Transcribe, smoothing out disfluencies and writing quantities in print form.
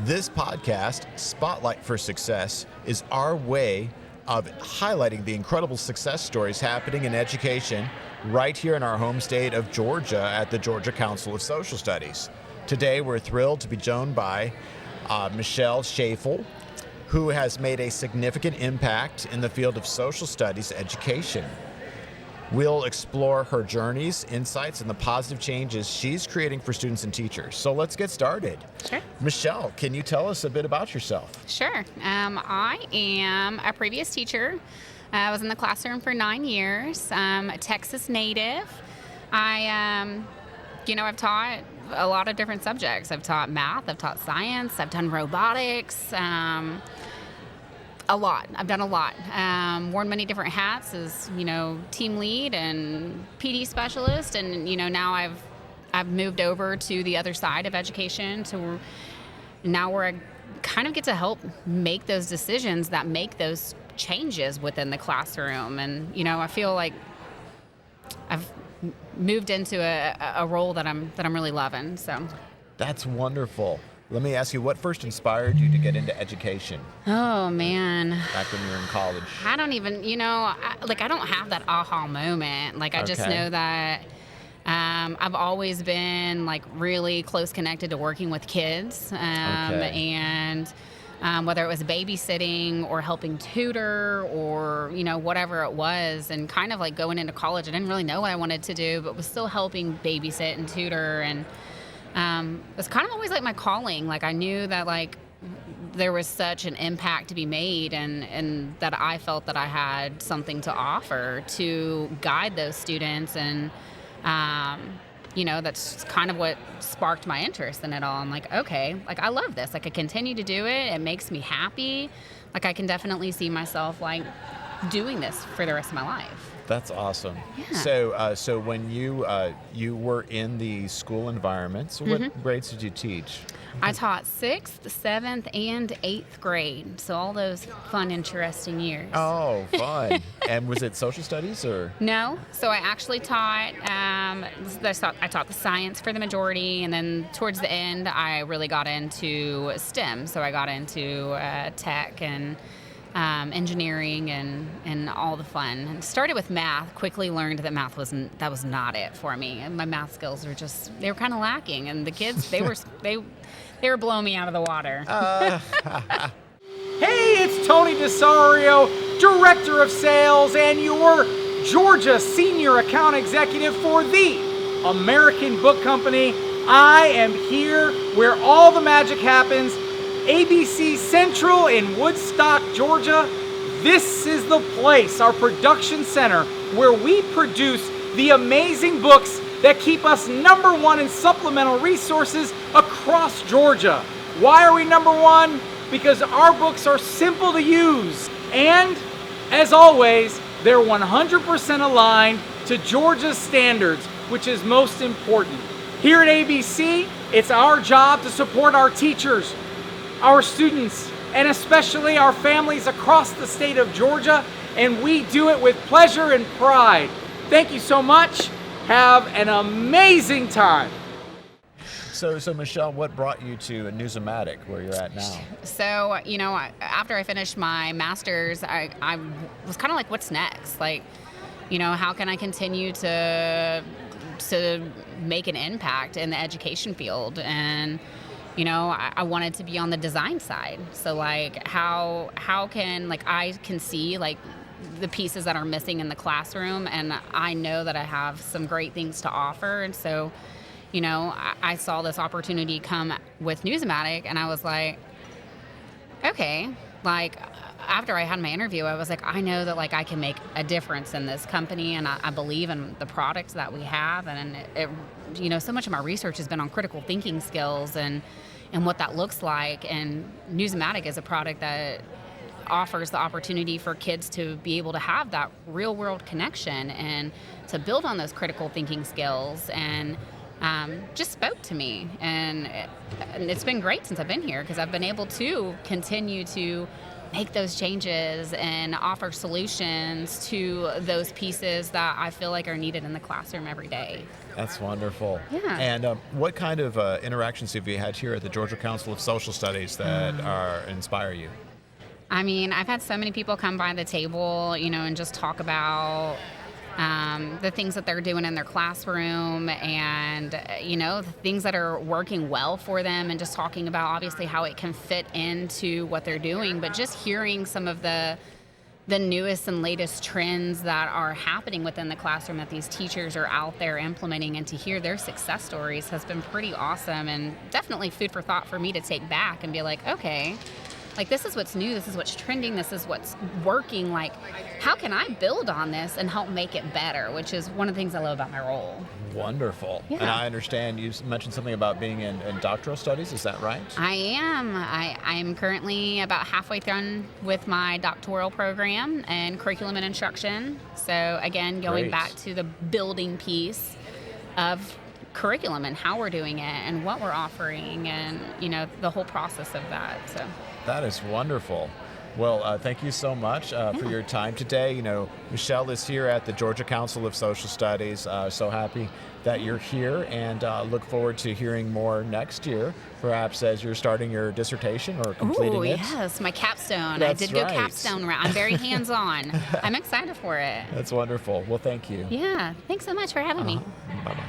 This podcast, Spotlight for Success, is our way of highlighting the incredible success stories happening in education right here in our home state of Georgia at the Georgia Council of Social Studies. Today, we're thrilled to be joined by Michelle Schaefle, who has made a significant impact in the field of social studies education. We'll explore her journeys, insights, and the positive changes she's creating for students and teachers. So let's get started. Sure. Michelle, can you tell us a bit about yourself? Sure. I am a previous teacher. I was in the classroom for 9 years. I'm a Texas native. I've taught a lot of different subjects. I've taught math, I've taught science, I've done robotics, a lot. I've done a lot. Worn many different hats as, team lead and PD specialist. And, now I've moved over to the other side of education to now where I kind of get to help make those decisions that make those changes within the classroom. And, I feel like I've moved into a role that I'm really loving. So That's wonderful. Let me ask you, what first inspired you to get into education? Oh, man. Back when you were in college. I don't even, I don't have that aha moment. I just know that I've always been, really close connected to working with kids. And whether it was babysitting or helping tutor or, whatever it was. And kind of going into college, I didn't really know what I wanted to do, but was still helping babysit and tutor. And it was kind of always my calling. I knew that there was such an impact to be made and that I felt that I had something to offer to guide those students. And, that's kind of what sparked my interest in it all. I'm okay, I love this. I continue to do it. It makes me happy. I can definitely see myself doing this for the rest of my life. That's awesome. Yeah. So when you were in the school environment, so what grades did you teach? I taught 6th, 7th, and 8th grade. So all those fun, interesting years. Oh, fun. And was it social studies or? No. So I actually taught, I taught the science for the majority. And then towards the end, I really got into STEM. So I got into tech and engineering and all the fun. And started with math, quickly learned that math was not it for me. And my math skills were they were kind of lacking. And the kids, they were blowing me out of the water. Hey, it's Tony DeSario, Director of Sales and your Georgia Senior Account Executive for the American Book Company. I am here where all the magic happens, ABC Central in Woodstock, Georgia. This is the place, our production center, where we produce the amazing books that keep us #1 in supplemental resources across Georgia. Why are we #1? Because our books are simple to use. And, as always, they're 100% aligned to Georgia's standards, which is most important. Here at ABC, it's our job to support our teachers, our students, and especially our families across the state of Georgia, and we do it with pleasure and pride. Thank you so much. Have an amazing time. So Michelle, what brought you to News-O-Matic, where you're at now? So, after I finished my master's, I was kind of what's next? How can I continue to make an impact in the education field? And I wanted to be on the design side. So how can I can see the pieces that are missing in the classroom, and I know that I have some great things to offer. And so, I saw this opportunity come with News-O-Matic, and I was okay, after I had my interview, I was I know that I can make a difference in this company, and I believe in the products that we have. And so much of my research has been on critical thinking skills and what that looks like. And News-O-Matic is a product that offers the opportunity for kids to be able to have that real world connection and to build on those critical thinking skills. And just spoke to me, and it's been great since I've been here because I've been able to continue to make those changes and offer solutions to those pieces that I feel like are needed in the classroom every day. That's wonderful. Yeah. And what kind of interactions have you had here at the Georgia Council of Social Studies that inspire you? I mean, I've had so many people come by the table, and just talk about the things that they're doing in their classroom and, the things that are working well for them, and just talking about obviously how it can fit into what they're doing, but just hearing some of the newest and latest trends that are happening within the classroom that these teachers are out there implementing, and to hear their success stories has been pretty awesome, and definitely food for thought for me to take back and be like, okay, like, this is what's new, this is what's trending, this is what's working. Like, how can I build on this and help make it better, which is one of the things I love about my role. Wonderful. Yeah. And I understand you mentioned something about being in doctoral studies. Is that right? I am. I'm currently about halfway done with my doctoral program in curriculum and instruction. So, again, going Great. back to the building piece of curriculum and how we're doing it and what we're offering and, the whole process of that. So. That is wonderful. Well, thank you so much for your time today. Michelle is here at the Georgia Council of Social Studies. So happy that you're here, and look forward to hearing more next year, perhaps as you're starting your dissertation or completing it. Oh, yes, my capstone. That's I did go right. capstone route. I'm very hands-on. I'm excited for it. That's wonderful. Well, thank you. Yeah, thanks so much for having me. Bye-bye.